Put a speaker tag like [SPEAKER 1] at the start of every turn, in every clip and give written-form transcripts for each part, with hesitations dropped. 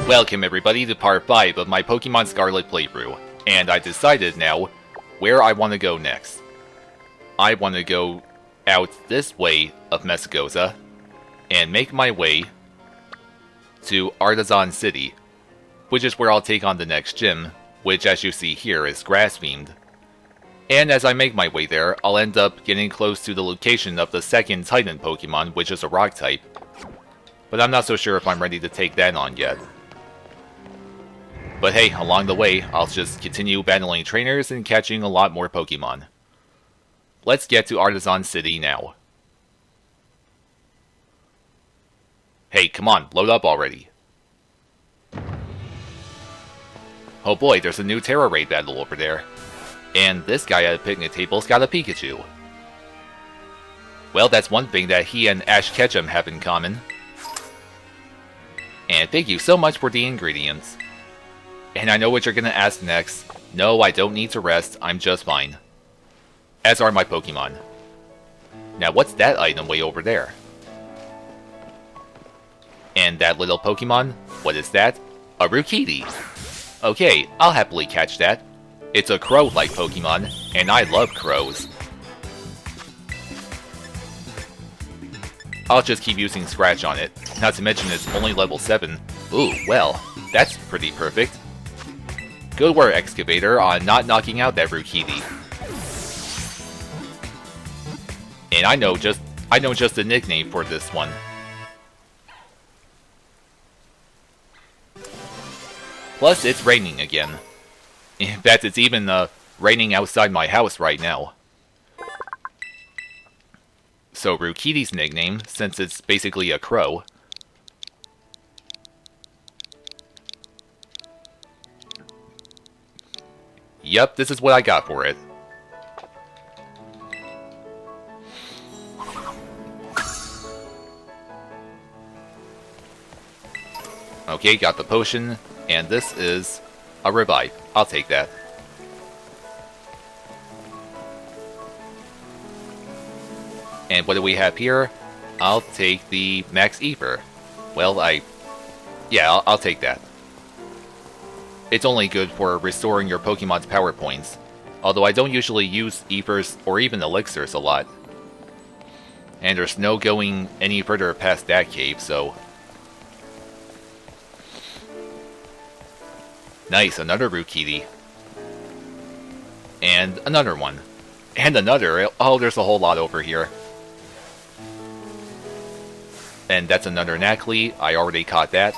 [SPEAKER 1] Welcome everybody to part 5 of my Pokémon Scarlet playthrough, and I decided now where I want to go next. I want to go out this way of Mesagoza, and make my way to Artisan City, which is where I'll take on the next gym, which as you see here is grass-themed. And as I make my way there, I'll end up getting close to the location of the second Titan Pokemon, which is a rock type. But I'm not so sure if I'm ready to take that on yet. But hey, along the way, I'll just continue battling trainers and catching a lot more Pokemon. Let's get to Artisan City now. Hey, come on, load up already. Oh boy, there's a new Terra Raid battle over there. And this guy at a picnic table's got a Pikachu. Well, that's one thing that he and Ash Ketchum have in common. And thank you so much for the ingredients. And I know what you're gonna ask next. No, I don't need to rest, I'm just fine. As are my Pokemon. Now what's that item way over there? And that little Pokemon? What is that? A Rukidi! Okay, I'll happily catch that. It's a crow-like Pokemon, and I love crows. I'll just keep using Scratch on it, not to mention it's only level 7. Ooh, well, that's pretty perfect. Good work, Excavator, on not knocking out that Rukidi. And I know just a nickname for this one. Plus, it's raining again. In fact, it's even raining outside my house right now. So Rukidi's nickname, since it's basically a crow. Yep, this is what I got for it. Okay, got the potion, and this is a revive. I'll take that. And what do we have here? I'll take the Max Ether. Well, yeah, I'll take that. It's only good for restoring your Pokemon's power points, although I don't usually use Ethers or even Elixirs a lot. And there's no going any further past that cave, so... Nice, another Rukidi. And another one. And another. Oh, there's a whole lot over here. And that's another Nacli. I already caught that.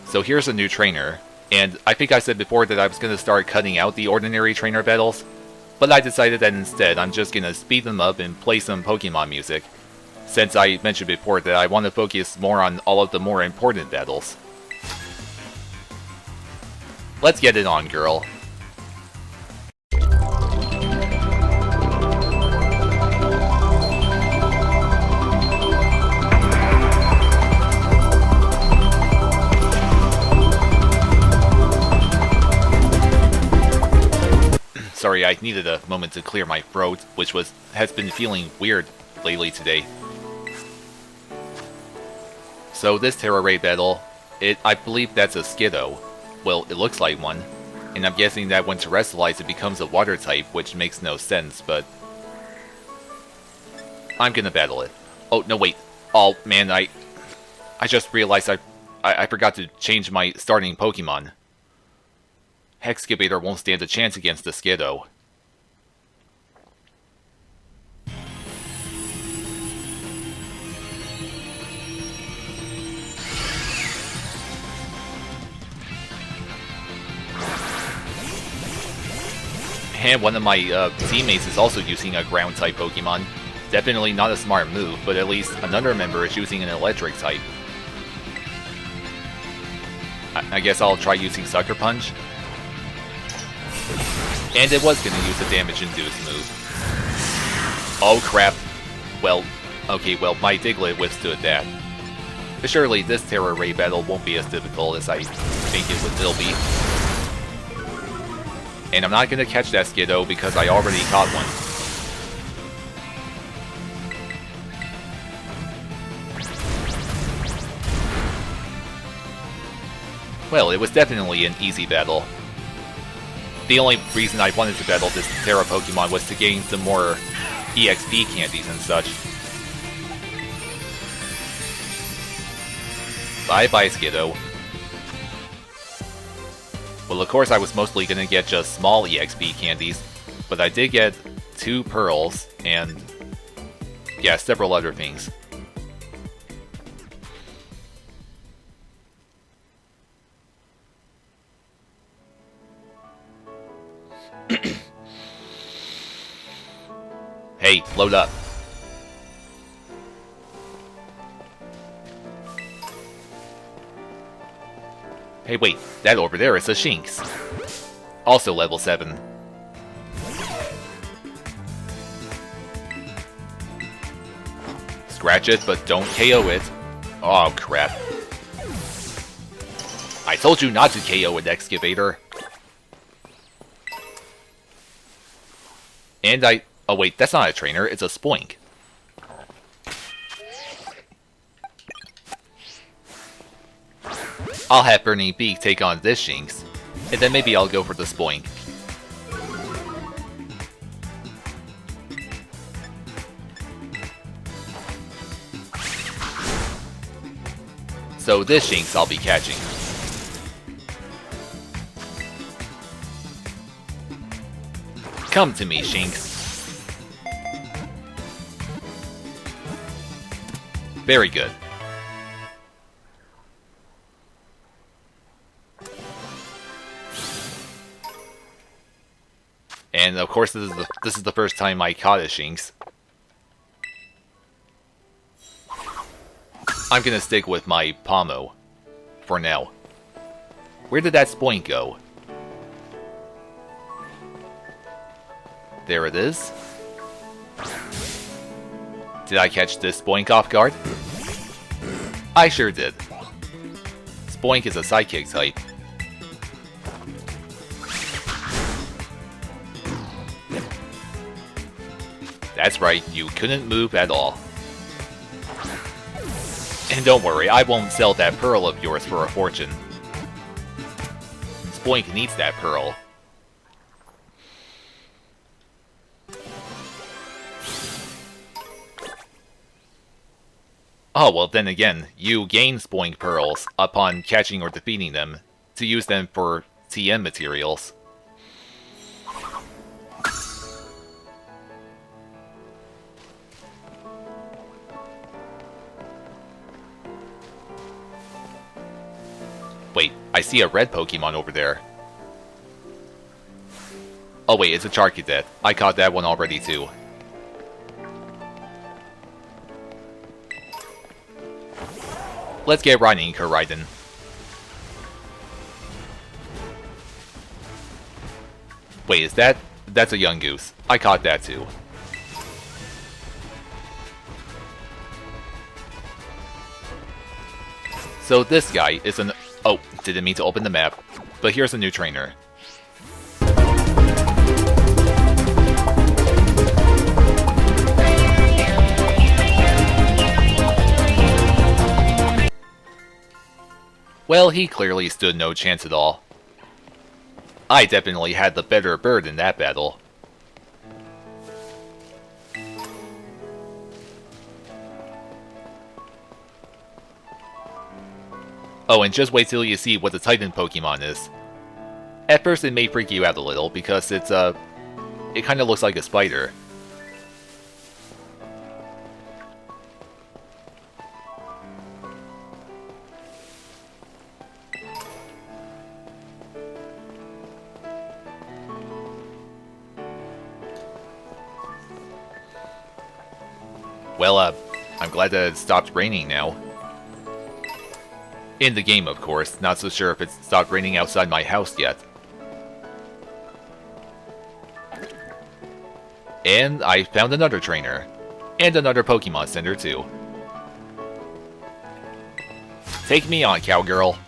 [SPEAKER 1] So here's a new trainer. And I think I said before that I was going to start cutting out the ordinary trainer battles. But I decided that instead I'm just going to speed them up and play some Pokemon music. Since I mentioned before that I want to focus more on all of the more important battles. Let's get it on, girl. Sorry, I needed a moment to clear my throat, which has been feeling weird lately today. So this Terra Raid battle, I believe that's a Skiddo. Well, it looks like one, and I'm guessing that when terrestrialized it becomes a water type, which makes no sense, but... I'm gonna battle it. Oh, no wait. Oh, man, I just realized I forgot to change my starting Pokemon. Excavator won't stand a chance against the Skiddo. And one of my teammates is also using a ground-type Pokemon. Definitely not a smart move, but at least another member is using an electric type. I guess I'll try using Sucker Punch. And it was gonna use a damage-induced move. Oh crap. Well, okay, well, my Diglett withstood that. But surely this Terra Raid battle won't be as difficult as I think it'll be. And I'm not going to catch that Skiddo because I already caught one. Well, it was definitely an easy battle. The only reason I wanted to battle this Terra Pokemon was to gain some more EXP candies and such. Bye-bye, Skiddo. Well, of course I was mostly gonna get just small EXP candies, but I did get 2 pearls and, yeah, several other things. Hey, load up. Hey wait, that over there is a Shinx. Also level 7. Scratch it, but don't KO it. Oh crap. I told you not to KO an excavator. And oh wait, that's not a trainer, it's a Spoink. I'll have Burning Beak take on this Shinx, and then maybe I'll go for the Spoink. So this Shinx I'll be catching. Come to me, Shinx. Very good. And of course, this is the first time I caught a Shinx. I'm gonna stick with my Pomo for now. Where did that Spoink go? There it is. Did I catch this Spoink off guard? I sure did. Spoink is a Psychic type. That's right, you couldn't move at all. And don't worry, I won't sell that pearl of yours for a fortune. Spoink needs that pearl. Oh, well then again, you gain Spoink pearls upon catching or defeating them, to use them for TM materials. Wait, I see a red Pokemon over there. Oh wait, it's a Charcadet. I caught that one already too. Let's get riding, Koraidon. Wait, is that... That's a young goose. I caught that too. So this guy is an... Oh, didn't mean to open the map, but here's a new trainer. Well, he clearly stood no chance at all. I definitely had the better bird in that battle. Oh, and just wait till you see what the Titan Pokemon is. At first it may freak you out a little, because it's it kinda looks like a spider. Well, I'm glad that it stopped raining now. In the game, of course. Not so sure if it's stopped raining outside my house yet. And I found another trainer. And another Pokemon Center, too. Take me on, cowgirl.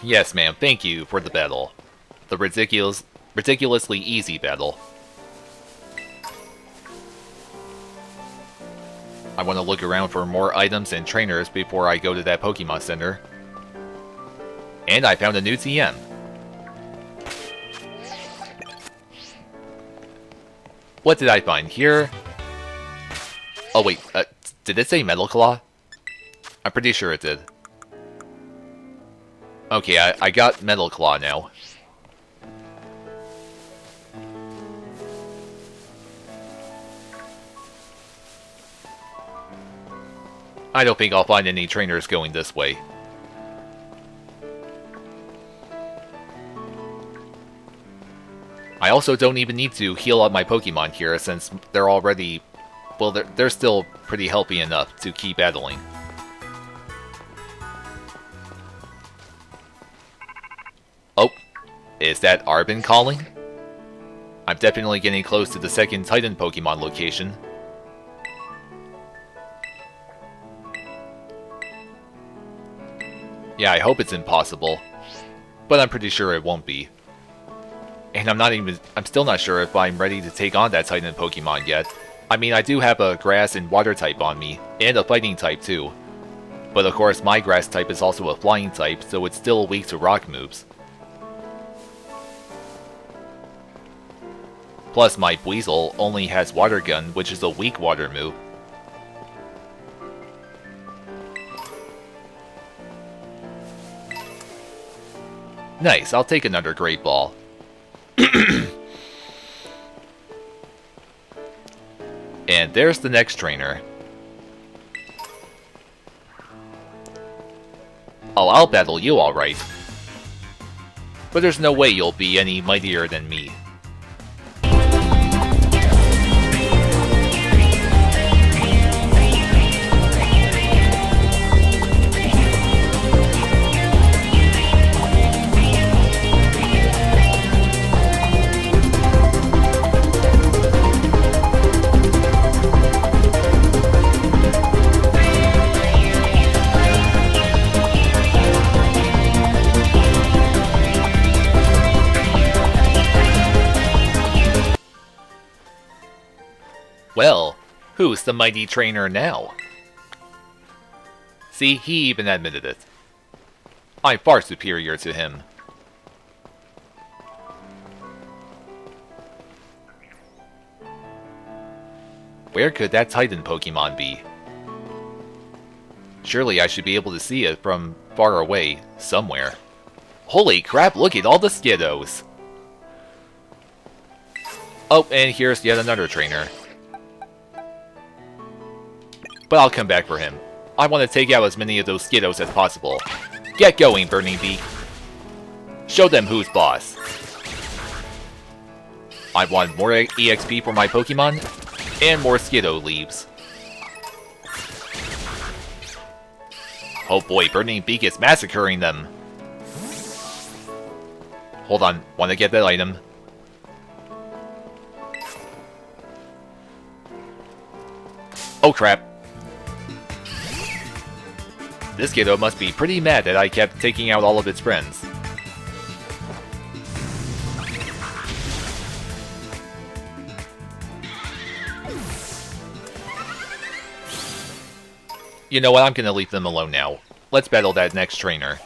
[SPEAKER 1] Yes, ma'am, thank you for the battle. The ridiculously easy battle. I want to look around for more items and trainers before I go to that Pokemon Center. And I found a new TM. What did I find here? Oh wait, did it say Metal Claw? I'm pretty sure it did. Okay, I got Metal Claw now. I don't think I'll find any trainers going this way. I also don't even need to heal up my Pokemon here since they're already... well, they're still pretty healthy enough to keep battling. Oh, is that Arbin calling? I'm definitely getting close to the second Titan Pokemon location. Yeah, I hope it's impossible, but I'm pretty sure it won't be. And I'm still not sure if I'm ready to take on that Titan Pokemon yet. I mean, I do have a Grass and Water type on me, and a Fighting type too. But of course, my Grass type is also a Flying type, so it's still weak to Rock moves. Plus, my Weasel only has Water Gun, which is a weak Water move. Nice, I'll take another Great Ball. And there's the next trainer. Oh, I'll battle you alright. But there's no way you'll be any mightier than me. Well, who's the mighty trainer now? See, he even admitted it. I'm far superior to him. Where could that Titan Pokemon be? Surely I should be able to see it from far away, somewhere. Holy crap, look at all the Skiddos! Oh, and here's yet another trainer. But I'll come back for him. I want to take out as many of those Skiddos as possible. Get going, Burning Beak. Show them who's boss. I want more EXP for my Pokemon, and more Skiddo leaves. Oh boy, Burning Beak is massacring them. Hold on, want to get that item. Oh crap. This Skiddo must be pretty mad that I kept taking out all of its friends. You know what, I'm gonna leave them alone now. Let's battle that next trainer.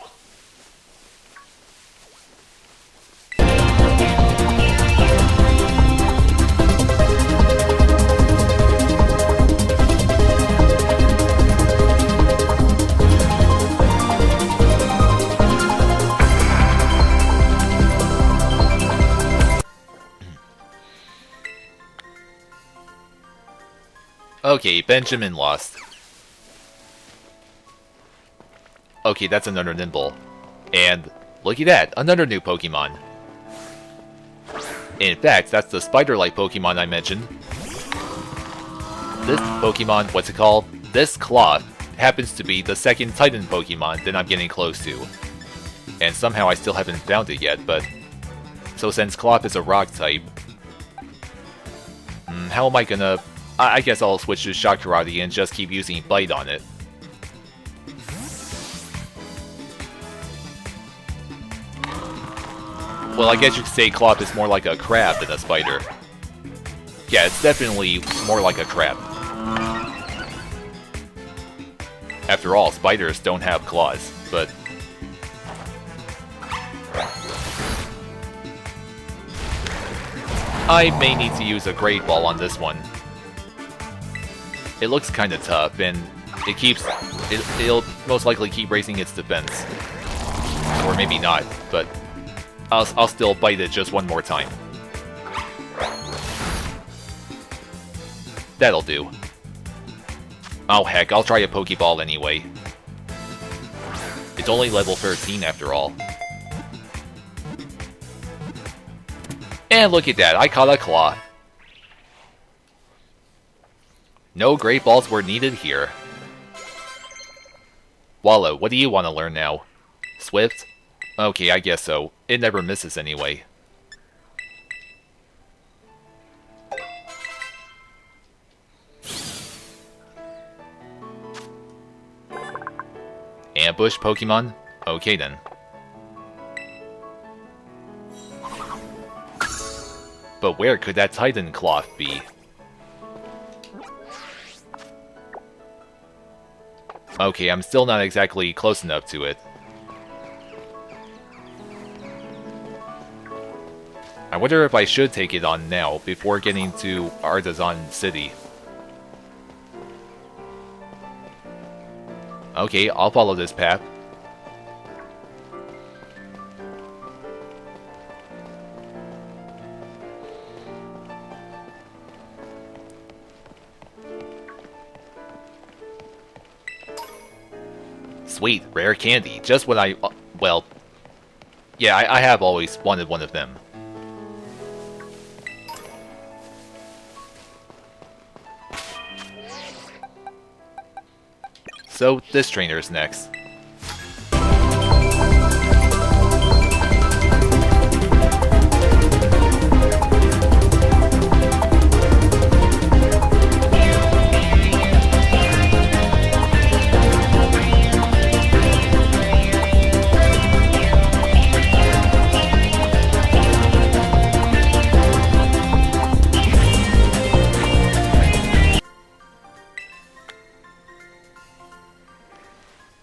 [SPEAKER 1] Okay, Benjamin lost. Okay, that's another Nimble. And look at that, another new Pokemon. In fact, that's the Spider-like Pokemon I mentioned. This Pokemon, what's it called? This Cloth happens to be the second Titan Pokemon that I'm getting close to. And somehow I still haven't found it yet, but... So since Cloth is a Rock type... how am I gonna... I guess I'll switch to Shock Karate and just keep using Bite on it. Well, I guess you could say Cloth is more like a crab than a spider. Yeah, it's definitely more like a crab. After all, spiders don't have claws, but... I may need to use a Great Ball on this one. It looks kinda tough, and it'll most likely keep raising its defense. Or maybe not, but I'll still bite it just one more time. That'll do. Oh heck, I'll try a Pokeball anyway. It's only level 13 after all. And look at that, I caught a Claw. No Great Balls were needed here. Wallow, what do you want to learn now? Swift? Okay, I guess so. It never misses anyway. Ambush Pokemon? Okay then. But where could that Titan Cloth be? Okay, I'm still not exactly close enough to it. I wonder if I should take it on now, before getting to Artisan City. Okay, I'll follow this path. Sweet, rare candy. Just what I... well... yeah, I have always wanted one of them. So, this trainer's next.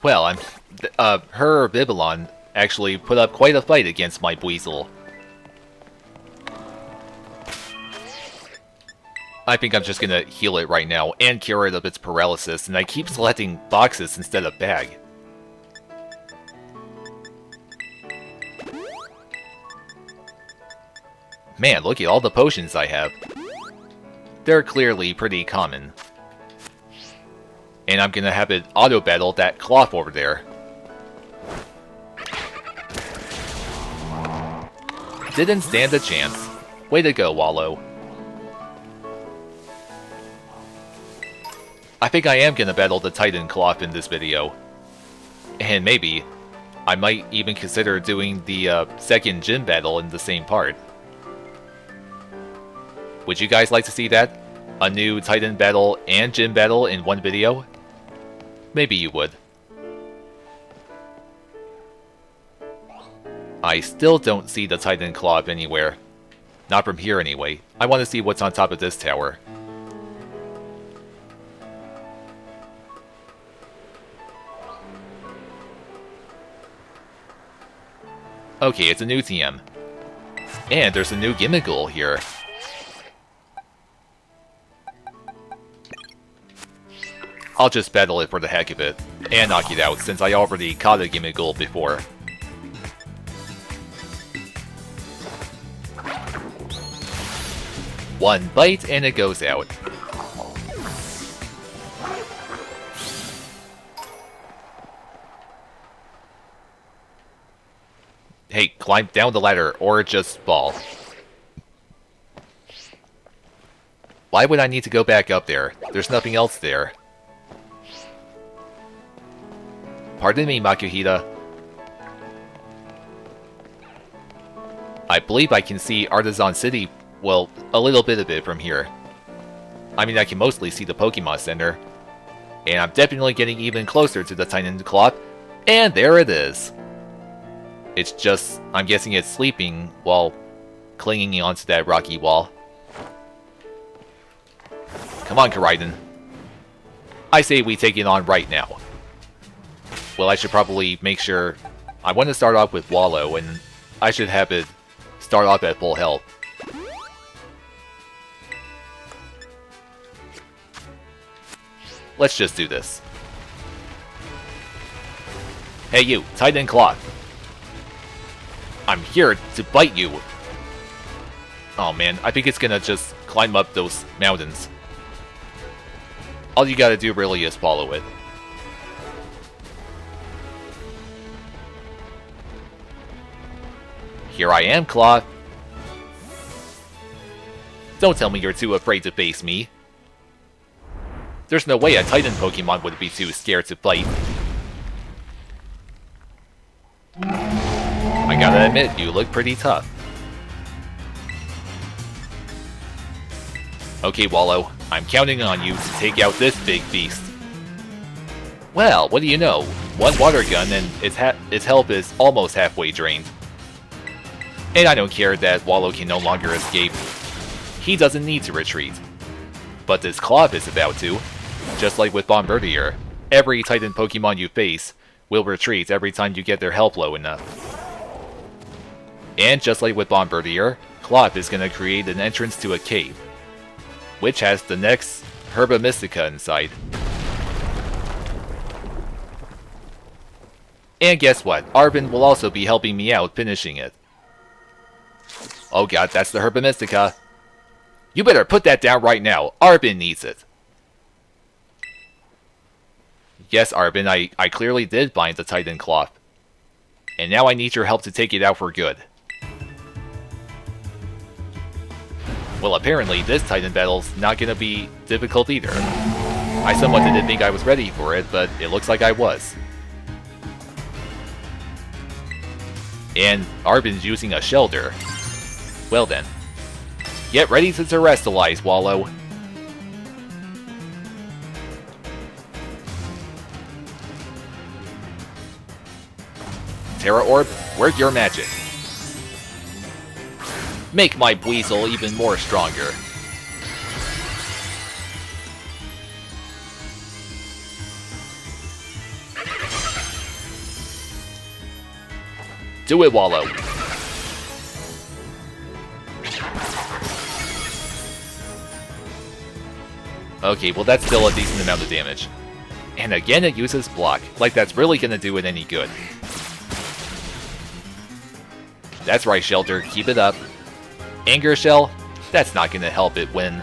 [SPEAKER 1] Well, her Babylon actually put up quite a fight against my Buizel. I think I'm just gonna heal it right now and cure it of its paralysis, and I keep selecting boxes instead of bag. Man, look at all the potions I have. They're clearly pretty common. And I'm gonna have it auto-battle that cloth over there. Didn't stand a chance. Way to go, Wallow. I think I am gonna battle the Titan Cloth in this video. And maybe, I might even consider doing the second gym battle in the same part. Would you guys like to see that? A new Titan battle and gym battle in one video? Maybe you would. I still don't see the Titan Claw anywhere. Not from here anyway. I want to see what's on top of this tower. Okay, it's a new TM. And there's a new Gimmighoul here. I'll just battle it for the heck of it, and knock it out, since I already caught a Gimmighoul before. One bite, and it goes out. Hey, climb down the ladder, or just fall. Why would I need to go back up there? There's nothing else there. Pardon me, Makuhita. I believe I can see Artisan City, well, a little bit of it from here. I mean, I can mostly see the Pokemon Center. And I'm definitely getting even closer to the Titan Cloth, and there it is. It's just, I'm guessing it's sleeping while clinging onto that rocky wall. Come on, Koraidon. I say we take it on right now. Well, I should probably make sure... I want to start off with Wallow, and I should have it start off at full health. Let's just do this. Hey you, Titan Claw. I'm here to bite you. Oh man, I think it's gonna just climb up those mountains. All you gotta do really is follow it. Here I am, Claw. Don't tell me you're too afraid to face me. There's no way a Titan Pokemon would be too scared to fight. I gotta admit, you look pretty tough. Okay, Wallow, I'm counting on you to take out this big beast. Well, what do you know? One water gun and its health is almost halfway drained. And I don't care that Wallow can no longer escape. He doesn't need to retreat. But this Clop is about to. Just like with Bombardier, every Titan Pokemon you face will retreat every time you get their health low enough. And just like with Bombardier, Clop is going to create an entrance to a cave, which has the next Herba Mystica inside. And guess what? Arbin will also be helping me out finishing it. Oh god, that's the Herba Mystica. You better put that down right now. Arbin needs it. Yes, Arbin, I clearly did find the Titan Cloth. And now I need your help to take it out for good. Well, apparently this Titan battle's not gonna be difficult either. I somewhat didn't think I was ready for it, but it looks like I was. And Arbin's using a shelter. Well then. Get ready to terrestrialize, Wallow. Terra Orb, work your magic. Make my Weasel even more stronger. Do it, Wallow. Okay, well that's still a decent amount of damage. And again it uses Block, like that's really gonna do it any good. That's right, Shelter, keep it up. Anger Shell, that's not gonna help it win.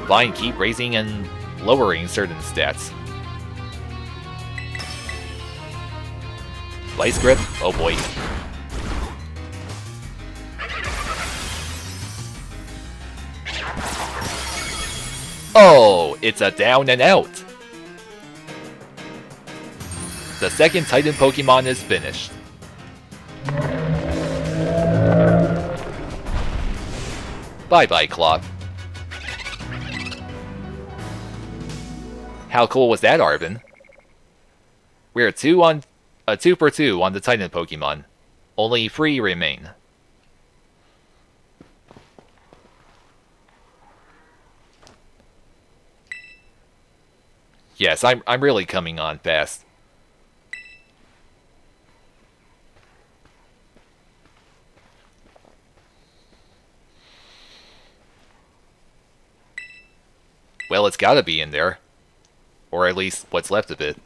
[SPEAKER 1] Fine, keep raising and lowering certain stats. Vice Grip, oh boy. Oh, it's a down and out. The second Titan Pokemon is finished. Bye-bye, Clop. How cool was that, Arbin? We're 2 for 2 on the Titan Pokemon. Only 3 remain. Yes, I'm really coming on fast. Well, it's gotta be in there. Or at least what's left of it.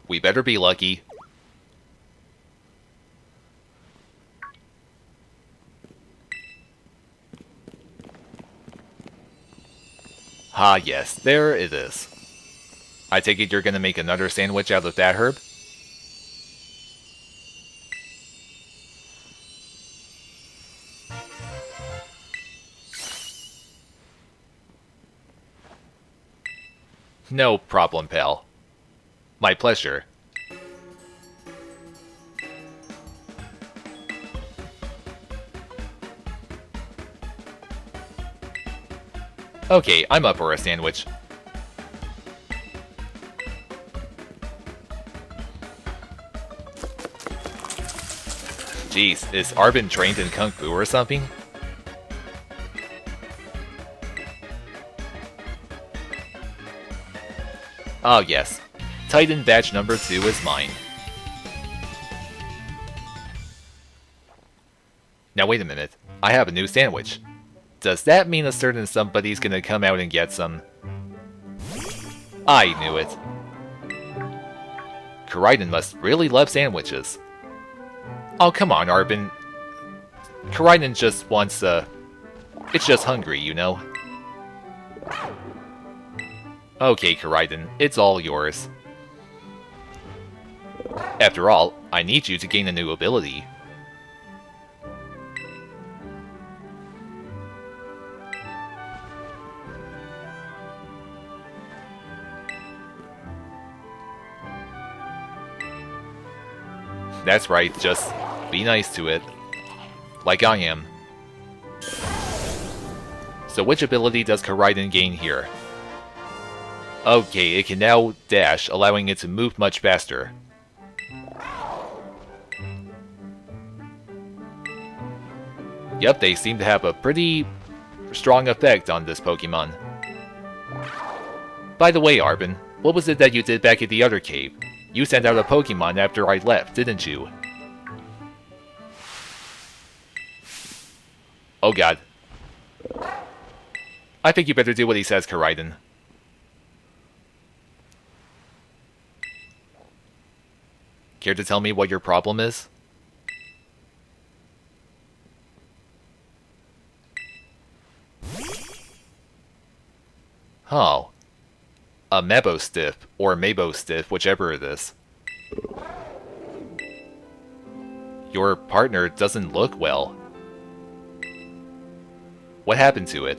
[SPEAKER 1] We better be lucky. Ah yes, there it is. I take it you're gonna make another sandwich out of that herb? No problem, pal. My pleasure. Okay, I'm up for a sandwich. Jeez, is Arbin trained in Kung Fu or something? Oh yes, Titan badge number 2 is mine. Now wait a minute, I have a new sandwich. Does that mean a certain somebody's gonna come out and get some? I knew it. Koraiden must really love sandwiches. Oh come on, Arbin. Koraiden just wants it's just hungry, you know? Okay, Koraiden, it's all yours. After all, I need you to gain a new ability. That's right, just be nice to it. Like I am. So which ability does Koraiden gain here? Okay, it can now dash, allowing it to move much faster. Yep, they seem to have a pretty strong effect on this Pokemon. By the way, Arbin, what was it that you did back at the other cave? You sent out a Pokemon after I left, didn't you? Oh god. I think you better do what he says, Koraiden. Care to tell me what your problem is? Oh. A Mebostiff, or Mabostiff, whichever it is. Your partner doesn't look well. What happened to it?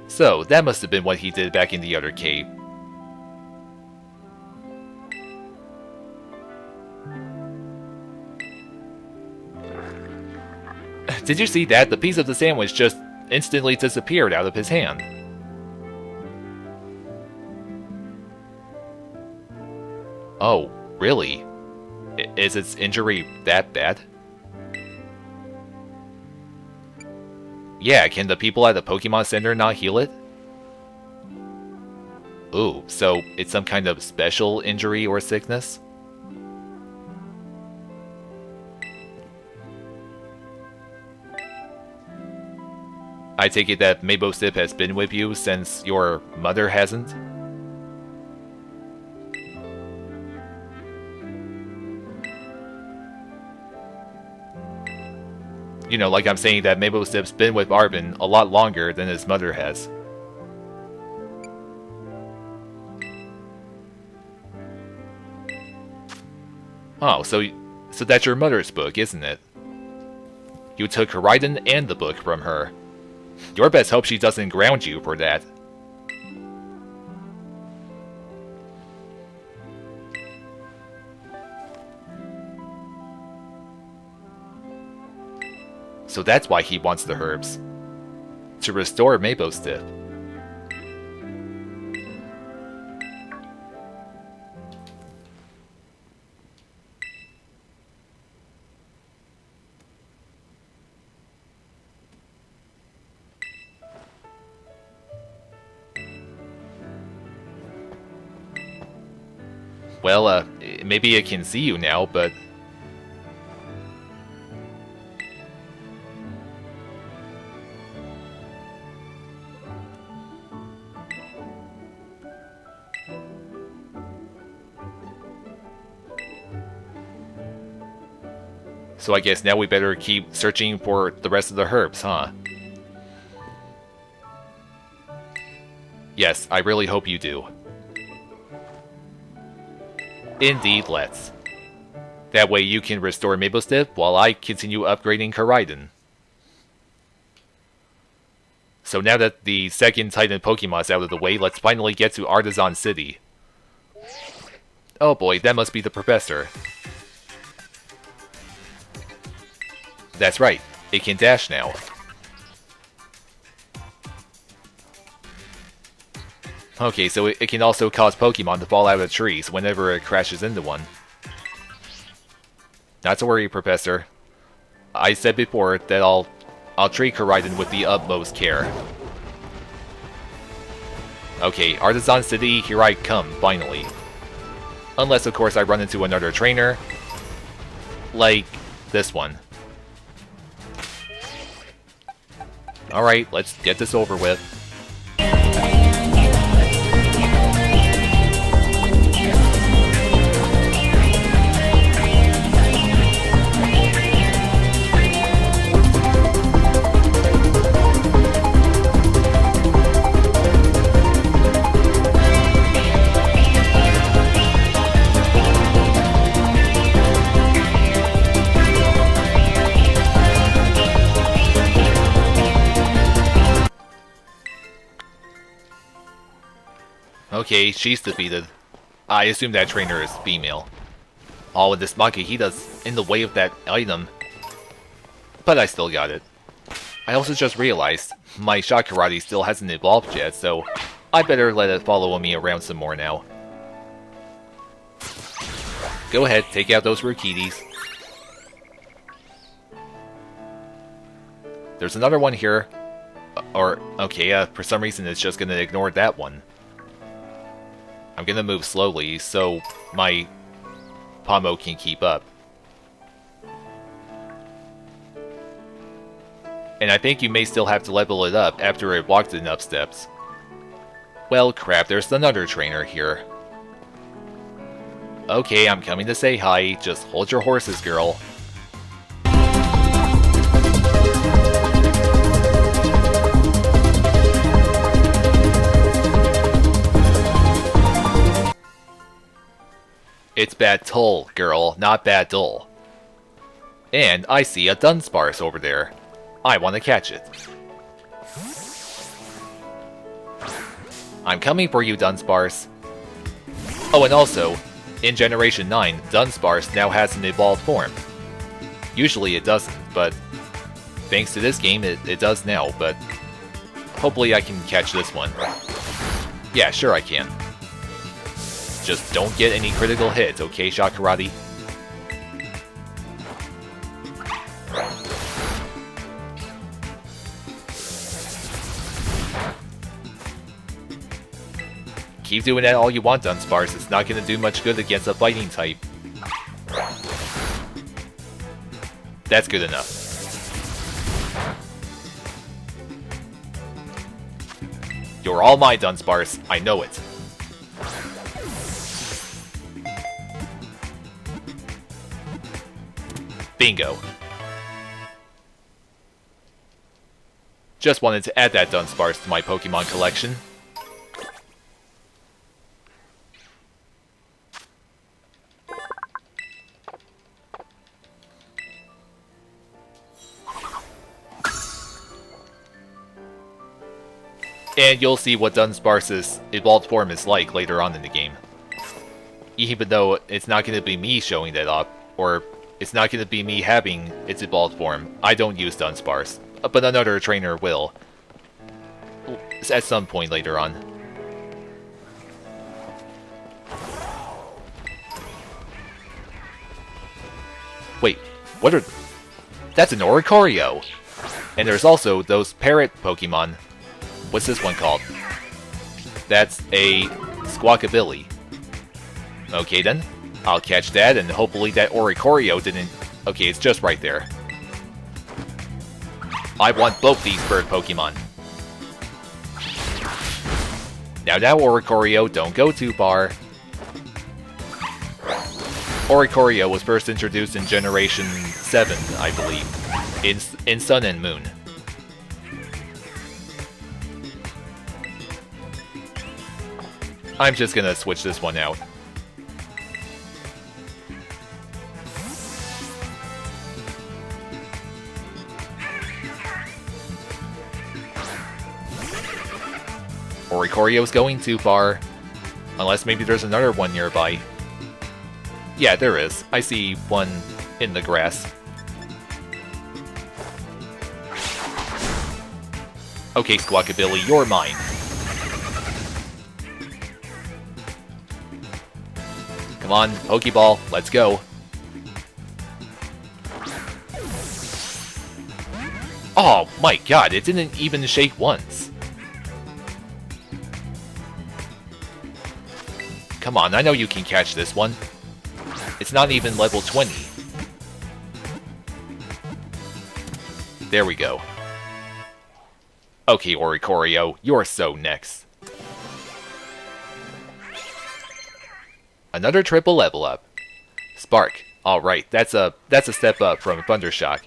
[SPEAKER 1] So, that must have been what he did back in the other cave. Did you see that? The piece of the sandwich just instantly disappeared out of his hand. Oh, really? Is its injury that bad? Yeah, can the people at the Pokemon Center not heal it? Ooh, so it's some kind of special injury or sickness? I take it that Mabostiff has been with you since your mother hasn't? You know, like I'm saying that Mabostiff's been with Arbin a lot longer than his mother has. Oh, so that's your mother's book, isn't it? You took Koraiden and the book from her. Your best hope she doesn't ground you for that. So that's why he wants the herbs. To restore Mabostiff. Well, maybe it can see you now, but... So I guess now we better keep searching for the rest of the herbs, huh? Yes, I really hope you do. Indeed, let's. That way you can restore Mabostiff while I continue upgrading Koraiden. So now that the second Titan Pokemon is out of the way, let's finally get to Artisan City. Oh boy, that must be the professor. That's right, it can dash now. Okay, so it can also cause Pokemon to fall out of trees whenever it crashes into one. Not to worry, Professor. I said before that I'll treat Koraidon with the utmost care. Okay, Artisan City, here I come, finally. Unless, of course, I run into another trainer. Like this one. Alright, let's get this over with. Okay, she's defeated. I assume that trainer is female. All of this Makihita's in the way of that item. But I still got it. I also just realized my Shock Karate still hasn't evolved yet, so I better let it follow me around some more now. Go ahead, take out those Rukidis. There's another one here. Okay, for some reason it's just gonna ignore that one. I'm gonna move slowly so my Pomo can keep up. And I think you may still have to level it up after it walked enough steps. Well, crap, there's another trainer here. Okay, I'm coming to say hi. Just hold your horses, girl. It's Battle, girl, not Battle. And I see a Dunsparce over there. I want to catch it. I'm coming for you, Dunsparce. Oh, and also, in Generation 9, Dunsparce now has an evolved form. Usually it doesn't, but thanks to this game, it does now, but hopefully I can catch this one. Yeah, sure I can. Just don't get any critical hits, okay, Shock Karate? Keep doing that all you want, Dunsparce. It's not gonna do much good against a fighting type. That's good enough. You're all mine, Dunsparce. I know it. Bingo. Just wanted to add that Dunsparce to my Pokemon collection. And you'll see what Dunsparce's evolved form is like later on in the game. Even though it's not going to be me showing that off, or it's not going to be me having its evolved form. I don't use Dunsparce, but another trainer will. At some point later on. Wait, what are... That's an Oricorio! And there's also those parrot Pokemon. What's this one called? That's a Squawkabilly. Okay then. I'll catch that, and hopefully that Oricorio didn't... Okay, it's just right there. I want both these bird Pokemon. Now, Oricorio, don't go too far. Oricorio was first introduced in Generation 7, I believe. In Sun and Moon. I'm just gonna switch this one out. Oricorio's going too far. Unless maybe there's another one nearby. Yeah, there is. I see one in the grass. Okay, Squawkabilly, you're mine. Come on, Pokeball, let's go. Oh my god, it didn't even shake once. Come on, I know you can catch this one. It's not even level 20. There we go. Okay, Oricorio, you're so next. Another triple level up. Spark. Alright, that's a step up from Thundershock.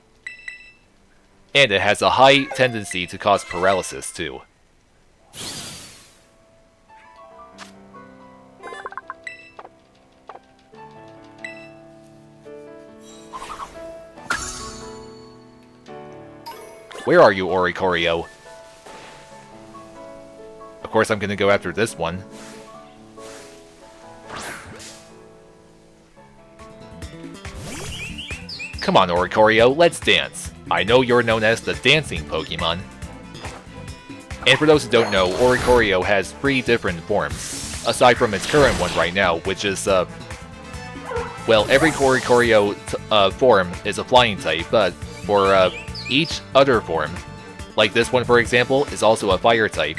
[SPEAKER 1] And it has a high tendency to cause paralysis, too. Where are you, Oricorio? Of course, I'm gonna go after this one. Come on, Oricorio, let's dance. I know you're known as the dancing Pokemon. And for those who don't know, Oricorio has 3 different forms, aside from its current one right now, which is, well, every Oricorio form is a flying type, but for each other form, like this one for example, is also a fire type,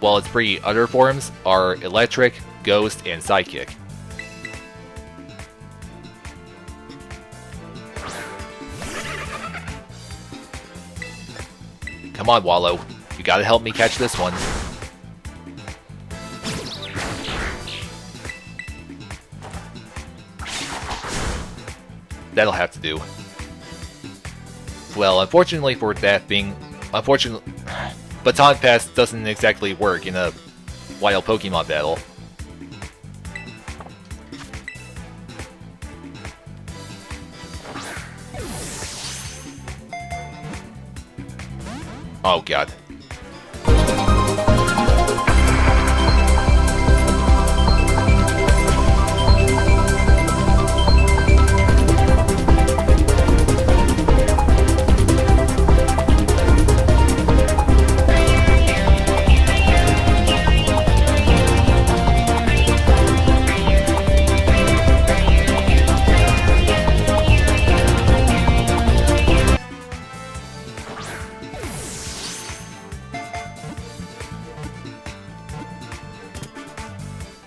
[SPEAKER 1] while its 3 other forms are electric, ghost, and psychic. Come on, Wallow. You gotta help me catch this one. That'll have to do. Well, unfortunately for that thing, Baton Pass doesn't exactly work in a wild Pokemon battle. Oh god.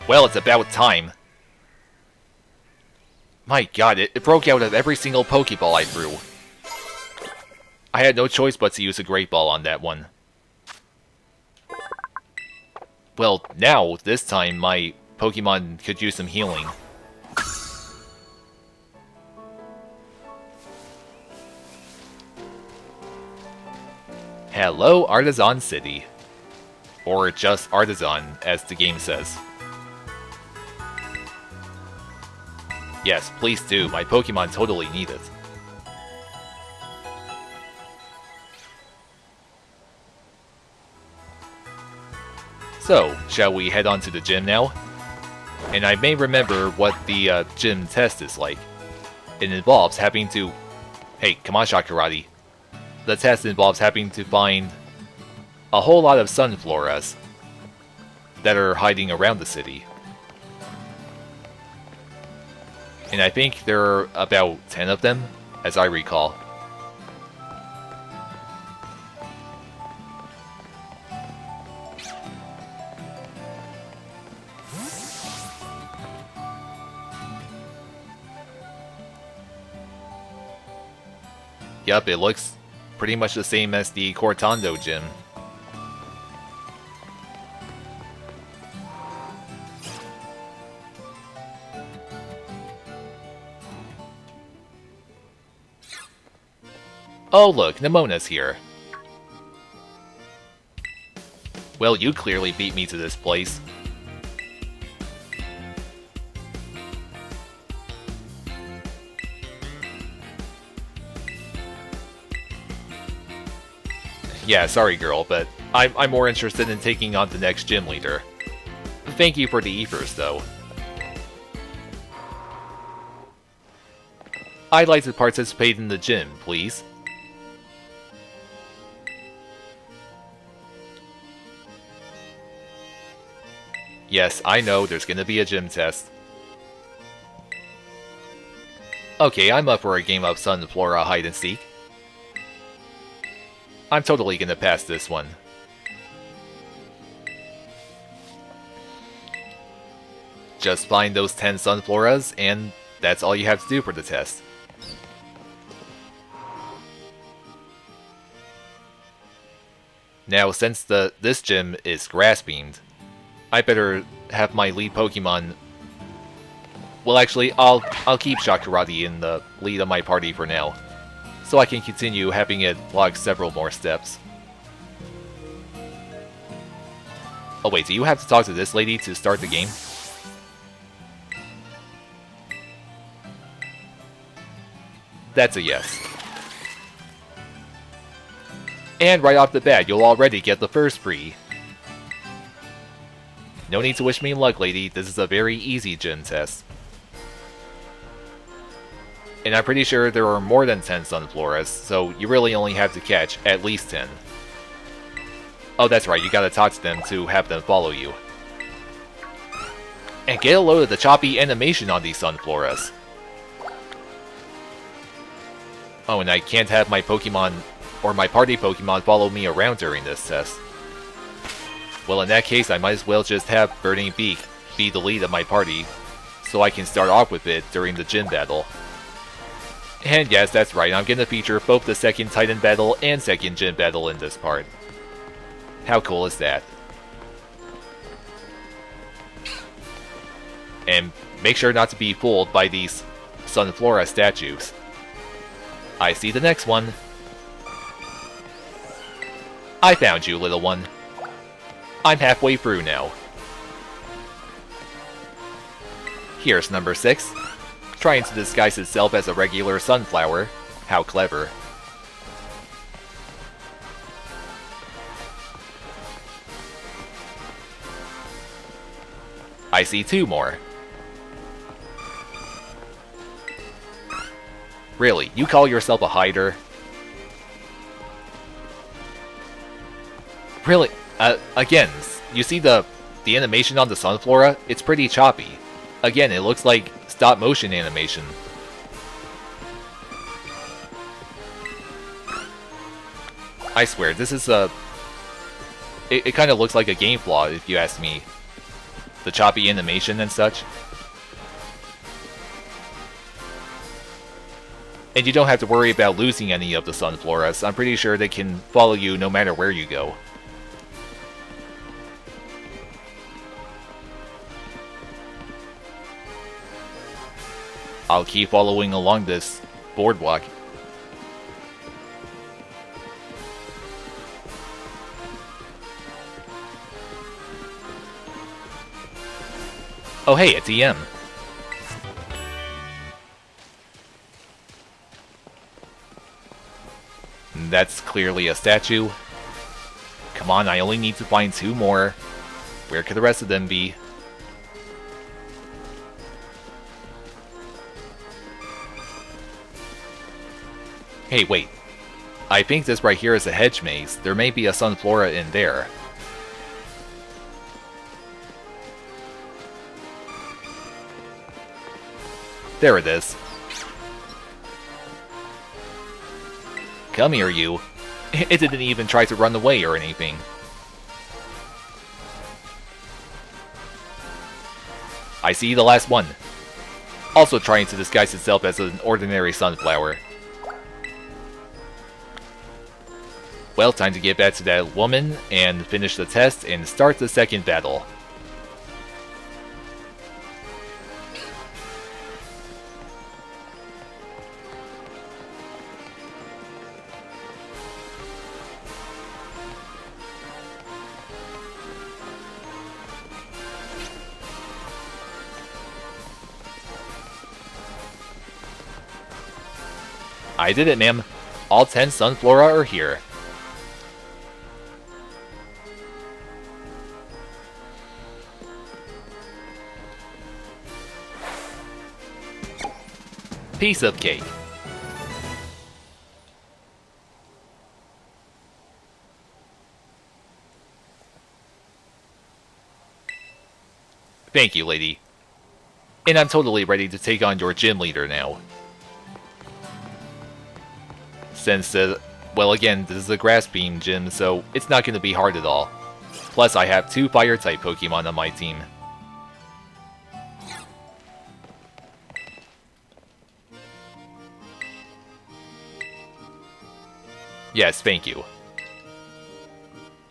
[SPEAKER 1] Well, it's about time. My god, it broke out of every single Pokeball I threw. I had no choice but to use a Great Ball on that one. Well, now, this time, my Pokemon could use some healing. Hello, Artisan City. Or just Artisan, as the game says. Yes, please do. My Pokemon totally need it. So, shall we head on to the gym now? And I may remember what the gym test is like. It involves having to... Hey, come on, Shakurati. The test involves having to find a whole lot of Sunfloras that are hiding around the city. And I think there are about 10 of them, as I recall. Yup, it looks pretty much the same as the Cortando gym. Oh look, Nemona's here. Well, you clearly beat me to this place. Yeah, sorry girl, but I'm more interested in taking on the next gym leader. Thank you for the ethers, though. I'd like to participate in the gym, please. Yes, I know, there's gonna be a gym test. Okay, I'm up for a game of Sunflora hide and seek. I'm totally gonna pass this one. Just find those 10 Sunfloras, and that's all you have to do for the test. Now, since this gym is grass-beamed, I better have my lead Pokemon... Well, actually, I'll keep Shakurati in the lead of my party for now, so I can continue having it block several more steps. Oh wait, do you have to talk to this lady to start the game? That's a yes. And right off the bat, you'll already get the first free. No need to wish me luck, lady. This is a very easy gym test. And I'm pretty sure there are more than 10 Sunfloras, so you really only have to catch at least 10. Oh, that's right, you gotta talk to them to have them follow you. And get a load of the choppy animation on these Sunfloras. Oh, and I can't have my Pokemon, or my party Pokemon, follow me around during this test. Well, in that case, I might as well just have Burning Beak be the lead of my party, so I can start off with it during the gym battle. And yes, that's right, I'm gonna feature both the second Titan battle and second gym battle in this part. How cool is that? And make sure not to be fooled by these Sunflora statues. I see the next one. I found you, little one. I'm halfway through now. Here's number 6. Trying to disguise itself as a regular sunflower. How clever. I see 2 more. Really, you call yourself a hider? Really? Again, you see the animation on the Sunflora? It's pretty choppy. Again, it looks like stop motion animation. I swear, this is a... It kind of looks like a game flaw, if you ask me. The choppy animation and such. And you don't have to worry about losing any of the Sunfloras. I'm pretty sure they can follow you no matter where you go. I'll keep following along this boardwalk. Oh hey, it's EM. That's clearly a statue. Come on, I only need to find 2 more. Where could the rest of them be? Hey, wait. I think this right here is a hedge maze. There may be a Sunflora in there. There it is. Come here, you. It didn't even try to run away or anything. I see the last one. Also trying to disguise itself as an ordinary sunflower. Well, time to get back to that woman and finish the test and start the second battle. I did it, ma'am. All 10 Sunflora are here. Piece of cake. Thank you, lady. And I'm totally ready to take on your gym leader now. Since, well again, this is a Grass Beam gym, so it's not going to be hard at all. Plus, I have 2 Fire-type Pokemon on my team. Yes, thank you.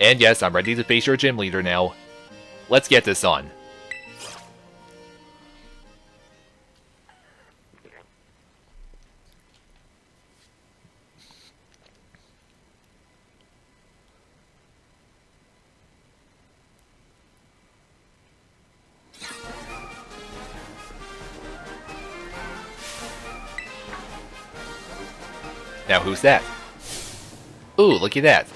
[SPEAKER 1] And yes, I'm ready to face your gym leader now. Let's get this on. Now who's that? Ooh, look at that.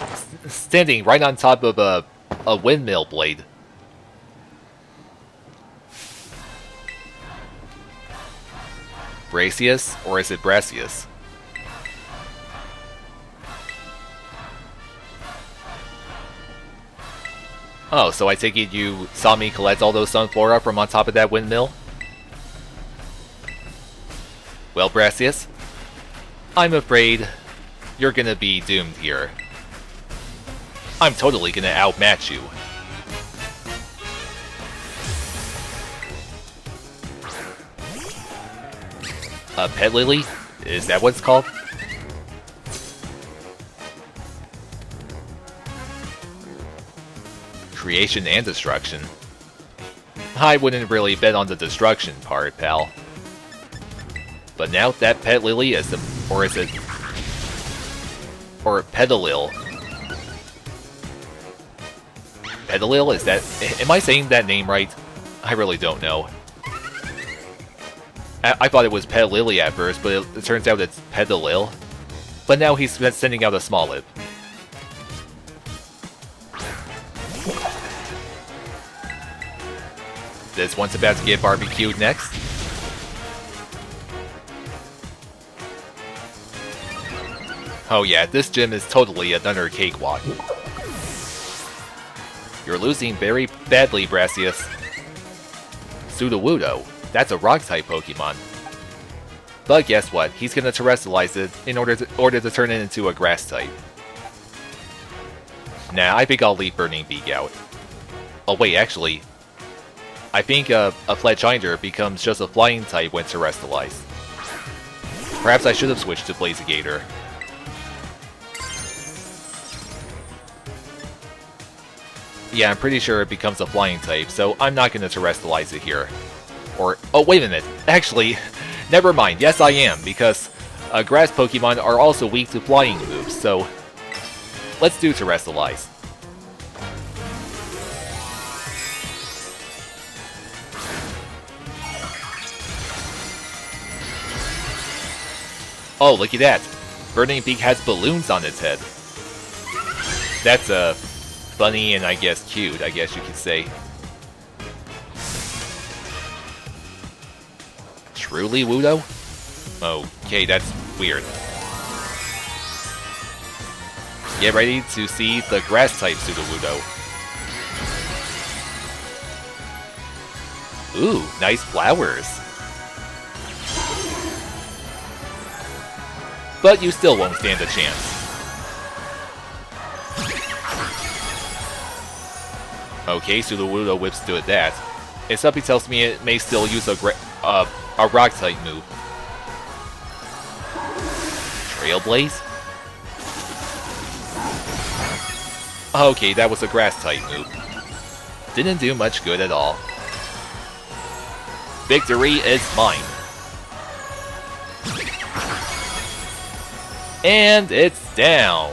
[SPEAKER 1] Standing right on top of a windmill blade. Brassius? Or is it Brassius? Oh, so I take it you saw me collect all those Sunflora from on top of that windmill? Well, Brassius, I'm afraid you're gonna be doomed here. I'm totally gonna outmatch you. A pet lily? Is that what it's called? Creation and destruction. I wouldn't really bet on the destruction part, pal. But now that pet lily is the... or is it... or Petalil. Petalil? Is that... am I saying that name right? I really don't know. I thought it was Pet Lily at first, but it turns out it's Petalil. But now he's sending out a Smolip. This one's about to get barbecued next. Oh yeah, this gym is totally another cakewalk. You're losing very badly, Brassius. Sudowoodo. That's a Rock-type Pokemon. But guess what? He's gonna Terrestrialize it in order to turn it into a Grass-type. Nah, I think I'll leave Burning Beak out. Oh wait, actually, I think a Fletchinder becomes just a Flying type when Terrestrialized. Perhaps I should have switched to Blazigator. Yeah, I'm pretty sure it becomes a Flying type, so I'm not gonna Terrestrialize it here. Or, oh wait a minute, actually, never mind, yes I am, because Grass Pokemon are also weak to Flying moves, so let's do Terrestrialize. Oh, look at that! Burning Beak has balloons on its head. That's funny and I guess cute, I guess you could say. Truly Wudo? Okay, that's weird. Get ready to see the Grass-type Sudowoodo. Ooh, nice flowers. But you still won't stand a chance. Okay, Sudowoodo withstood that. Its uppy tells me it may still use a Rock-type move. Trailblaze? Okay, that was a Grass-type move. Didn't do much good at all. Victory is mine. And it's down.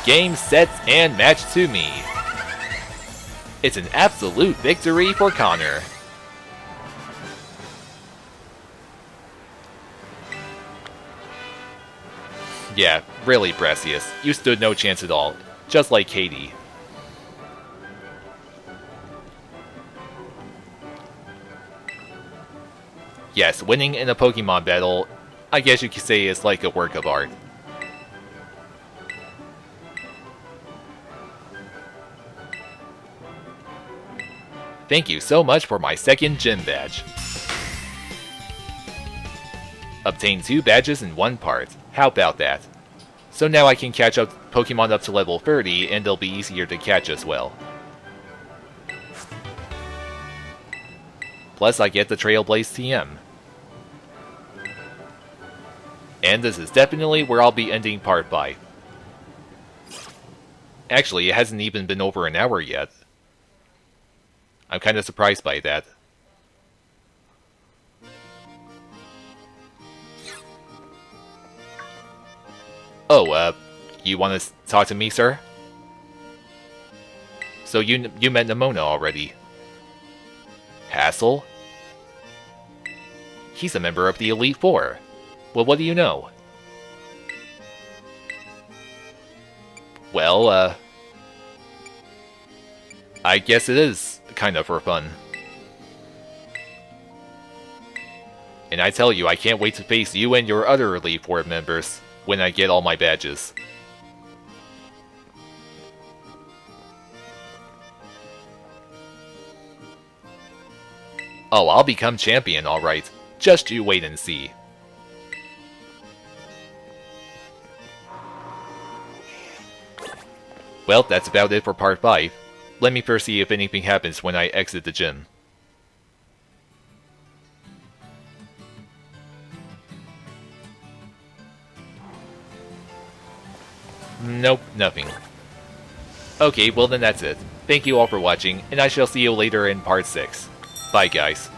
[SPEAKER 1] Game, sets, and match to me. It's an absolute victory for Connor. Yeah, really, Brassius. You stood no chance at all. Just like Katie. Yes, winning in a Pokemon battle, I guess you could say is like a work of art. Thank you so much for my second gym badge. Obtain 2 badges in 1 part. How about that? So now I can catch up Pokemon up to level 30, and they'll be easier to catch as well. Plus, I get the Trailblaze TM. And this is definitely where I'll be ending Part 5. Actually, it hasn't even been over an hour yet. I'm kinda surprised by that. Oh, you wanna talk to me, sir? So you met Nemona already. Hassel? He's a member of the Elite Four. Well, what do you know? Well, I guess it is kind of for fun. And I tell you, I can't wait to face you and your other Elite Four members when I get all my badges. Oh, I'll become champion, alright. Just you wait and see. Well, that's about it for Part 5. Let me first see if anything happens when I exit the gym. Nope, nothing. Okay, well then that's it. Thank you all for watching, and I shall see you later in Part 6. Bye guys.